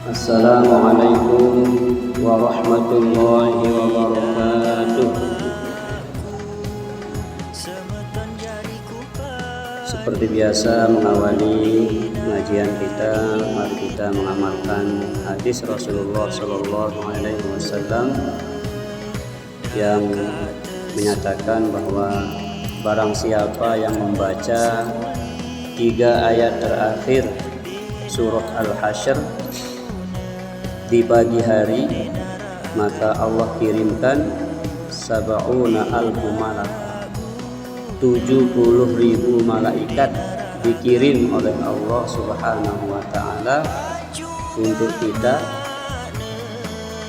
Assalamualaikum warahmatullahi wabarakatuh. Seperti biasa mengawali pengajian kita, mari kita mengamalkan hadis Rasulullah Sallallahu Alaihi Wasallam yang menyatakan bahwa barang siapa yang membaca 3 ayat terakhir surat Al-Hasyr di pagi hari, maka Allah kirimkan sab'una alfu malak, 70.000 malaikat dikirim oleh Allah Subhanahu wa Ta'ala untuk kita,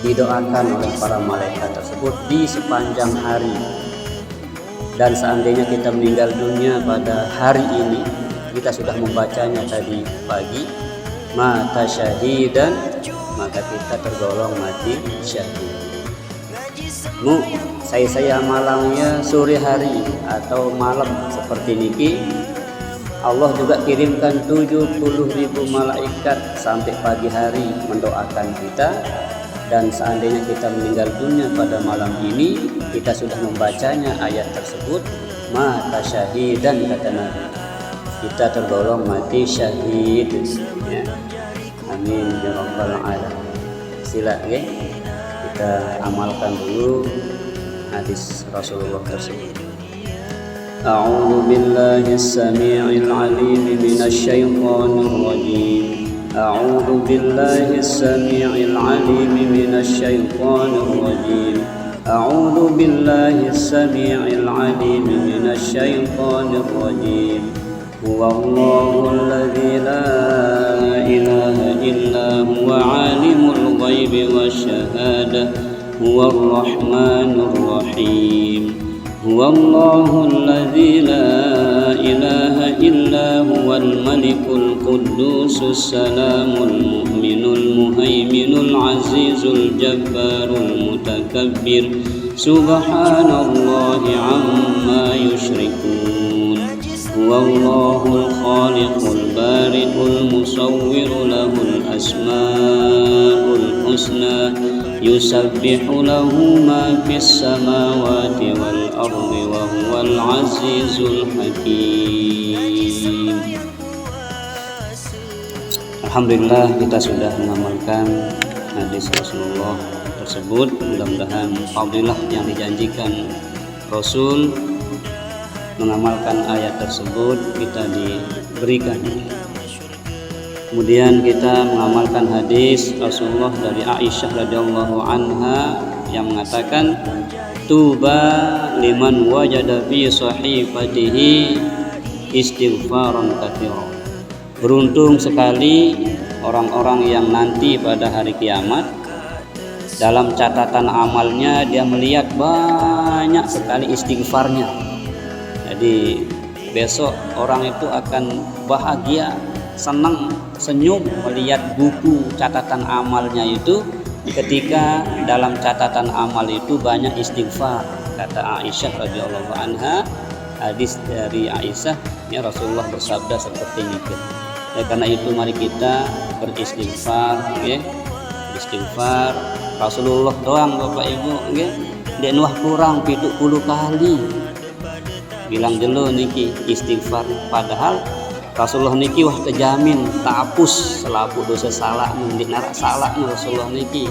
didoakan oleh para malaikat tersebut di sepanjang hari. Dan seandainya kita meninggal dunia pada hari ini, kita sudah membacanya tadi pagi, mata syahidan, maka kita tergolong mati syahid. Saya malangnya sore hari atau malam seperti niki, Allah juga kirimkan 70.000 malaikat sampai pagi hari mendoakan kita. Dan seandainya kita meninggal dunia pada malam ini, kita sudah membacanya ayat tersebut, mata syahidan, kata Nabi, kita tergolong mati syahid ya. Amin ya rabbal alamin. Sila ya, kita amalkan dulu hadis Rasulullah tersebut. A'udzu billahi as-sami'il 'alim minasy syaithanir rajim. A'udzu billahi as-sami'il 'alim minasy syaithanir rajim. A'udzu billahi as-sami'il 'alim minasy syaithanir rajim. Huwallahu alladzi la ilaha illa huwa 'alimul ghaibi wasyahadah huwar rahmanur rahim. Huwallahu alladzi la ilaha illa huwal malikul quddusus salamul mu'minul muhaiminul azizul jabbarul mutakabbir. Subhanallahi amma yusyrikun. Huwallahul khaliqul bari'ul musawwiru lahul asma'ul husna. Yusabbihu lahu ma fis samawati wal ardi wa huwal azizul hakim. Alhamdulillah, kita sudah mengamalkan hadis Rasulullah tersebut. Mudah-mudahan fadilah yang dijanjikan Rasul mengamalkan ayat tersebut kita diberikan. Kemudian kita mengamalkan hadis Rasulullah dari Aisyah radhiyallahu anha yang mengatakan, tuba liman wajada fi sahifatihi istighfaran katsiran. Beruntung sekali orang-orang yang nanti pada hari kiamat dalam catatan amalnya dia melihat banyak sekali istighfarnya. Jadi besok orang itu akan bahagia, senang, senyum melihat buku catatan amalnya itu ketika dalam catatan amal itu banyak istighfar. Kata Aisyah radhiyallahu anha, hadis dari Aisyah ya, Rasulullah bersabda seperti ini. Ya, karena itu mari kita beristighfar ya. Istighfar Rasulullah doang Bapak Ibu nggih. Dek nuah kurang 70 kali. Bilang jelo niki istighfar, padahal Rasulullah niki wah terjamin tak hapus selaku dosa salah ndik narak salah Rasulullah niki.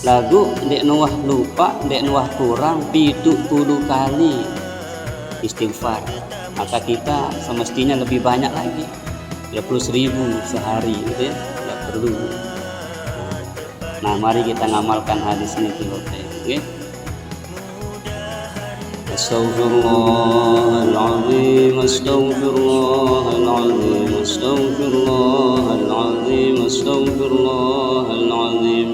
Lagu dek nuah lupa, dek nuah kurang 70 kali istighfar. Maka kita semestinya lebih banyak lagi, 30.000 sehari gitu ya, tidak perlu. Nah, mari kita ngamalkan hadis niki oke. Astaghfirullahaladzim, astaghfirullahaladzim, astaghfirullahaladzim, astaghfirullahaladzim,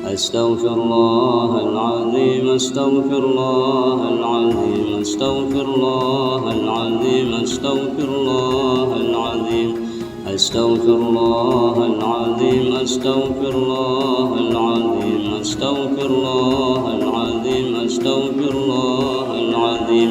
astaghfirullahaladzim, astaghfirullahaladzim, astaghfirullahaladzim, astaghfirullahaladzim, astaghfirullahaladzim, astaghfirullahaladzim, astaghfirullahaladzim, astaghfirullahaladzim,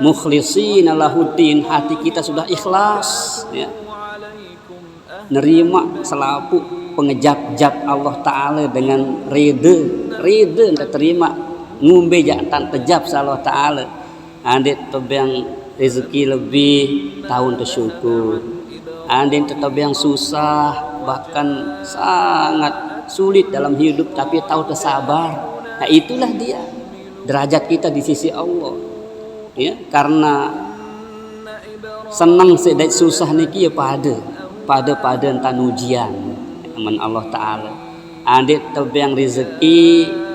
mukhlishina lahuddin, hati kita sudah ikhlas ya, nerima selaku pengejap-jap Allah Ta'ala dengan rida terima ngumbe jantan tejap sa Allah Ta'ala, andit tebang rezeki lebih tahun tersyukur, andit tetap yang susah bahkan sangat sulit dalam hidup tapi tahu tersabar. Nah itulah dia derajat kita di sisi Allah ya, karena senang sedek susah niki ya pada entan ujian aman Allah Ta'ala. Andit tebang rezeki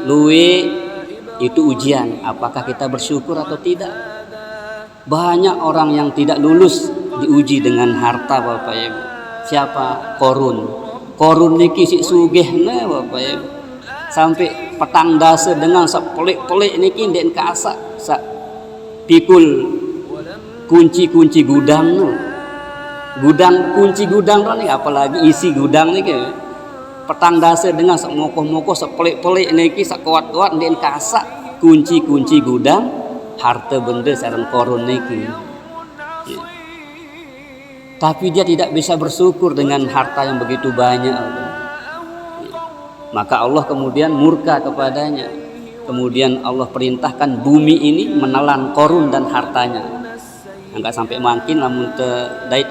luwe itu ujian, apakah kita bersyukur atau tidak. Banyak orang yang tidak lulus diuji dengan harta Bapak Ibu. Siapa? Korun niki si sugihna Bapak Ibu, sampai petang dasa dengan sepelik-pelik niki den kaasa sa pikul kunci gudang kunci gudang nih, apalagi isi gudang nih ke petang dasa dengan semokoh-mokoh sepelik-pelik niki sakuat-kuat den kaasa kunci gudang harta benda sareng korun niki ya. Tapi dia tidak bisa bersyukur dengan harta yang begitu banyak ya. Maka Allah kemudian murka kepadanya, kemudian Allah perintahkan bumi ini menelan korun dan hartanya. Enggak sampai makin namun dait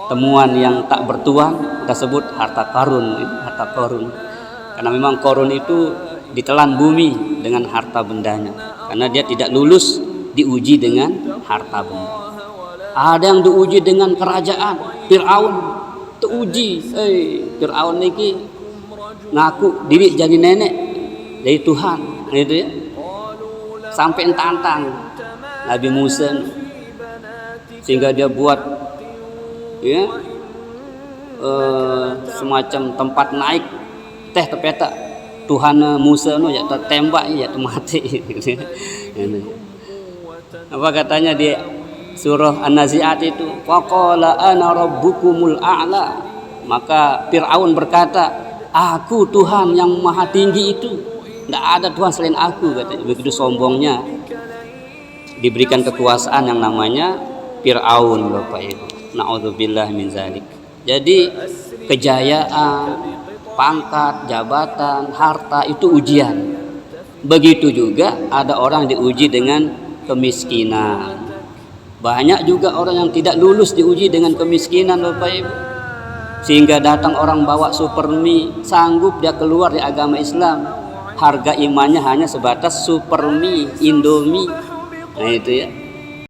temuan yang tak bertuan kita sebut harta karun. Karena memang korun itu ditelan bumi dengan harta bendanya, karena dia tidak lulus diuji dengan harta benda. Ada yang diuji dengan kerajaan, Fir'aun teruji, Fir'aun niki ngaku diri jadi nenek, jadi Tuhan, gitu ya. Sampai tantang Nabi Musa, sehingga dia buat ya semacam tempat naik teh tepeta Tuhan Musa no ya tertembak ya mati. Apa katanya di surah An-Nazi'at itu, faqala ana rabbukumul a'la, maka Fir'aun berkata, aku Tuhan yang maha tinggi itu, tidak ada Tuhan selain aku, katanya. Begitu sombongnya diberikan kekuasaan yang namanya Fir'aun Bapak Ibu. Na'udzubillah min zalik. Jadi kejayaan, pangkat, jabatan, harta itu ujian. Begitu juga ada orang diuji dengan kemiskinan. Banyak juga orang yang tidak lulus diuji dengan kemiskinan Bapak Ibu, sehingga datang orang bawa super mie, sanggup dia keluar dari agama Islam, harga imannya hanya sebatas super mie Indomie. Nah itu ya,